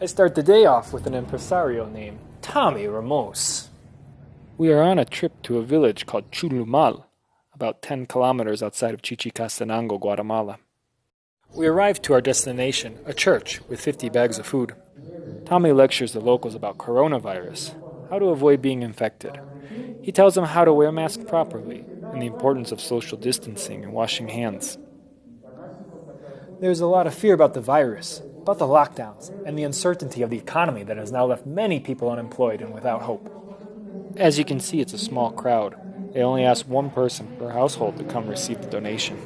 I start the day off with an impresario named Tommy Ramos. We are on a trip to a village called Chulumal, about 10 kilometers outside of Chichicastenango, Guatemala. We arrive to our destination, a church with 50 bags of food. Tommy lectures the locals about coronavirus, how to avoid being infected. He tells them how to wear masks properly and the importance of social distancing and washing hands. There's a lot of fear about the virus, about the lockdowns, and the uncertainty of the economy that has now left many people unemployed and without hope. As you can see, it's a small crowd. They only ask one person per household to come receive the donation.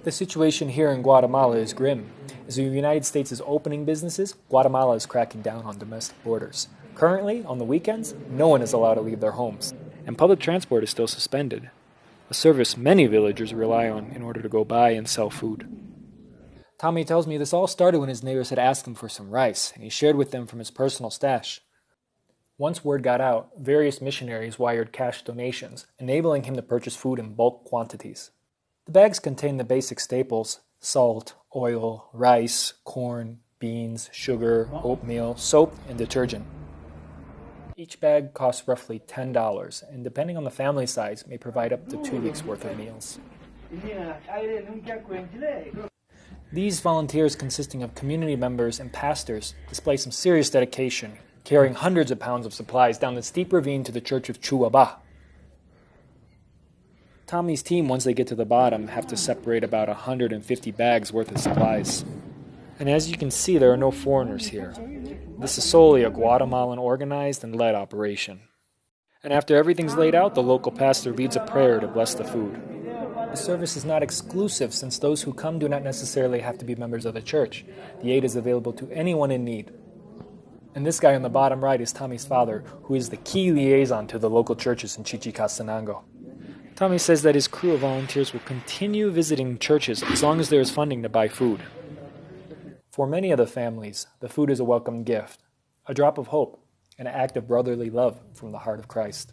The situation here in Guatemala is grim. As the United States is opening businesses, Guatemala is cracking down on domestic borders. Currently, on the weekends, no one is allowed to leave their homes, and public transport is still suspended, a service many villagers rely on in order to go buy and sell food. Tommy tells me this all started when his neighbors had asked him for some rice, and he shared with them from his personal stash. Once word got out, various missionaries wired cash donations, enabling him to purchase food in bulk quantities. The bags contain the basic staples: salt, oil, rice, corn, beans, sugar, oatmeal, soap, and detergent. Each bag costs roughly $10, and depending on the family size, may provide up to 2 weeks' worth of meals. These volunteers, consisting of community members and pastors, display some serious dedication, carrying hundreds of pounds of supplies down the steep ravine to the church of Chuaba. Tommy's team, once they get to the bottom, have to separate about 150 bags worth of supplies. And as you can see, there are no foreigners here. This is solely a Guatemalan organized and led operation. And after everything's laid out, the local pastor leads a prayer to bless the food. The service is not exclusive, since those who come do not necessarily have to be members of the church. The aid is available to anyone in need. And this guy on the bottom right is Tommy's father, who is the key liaison to the local churches in Chichicastenango. Tommy says that his crew of volunteers will continue visiting churches as long as there is funding to buy food. For many of the families, the food is a welcome gift, a drop of hope, and an act of brotherly love from the heart of Christ.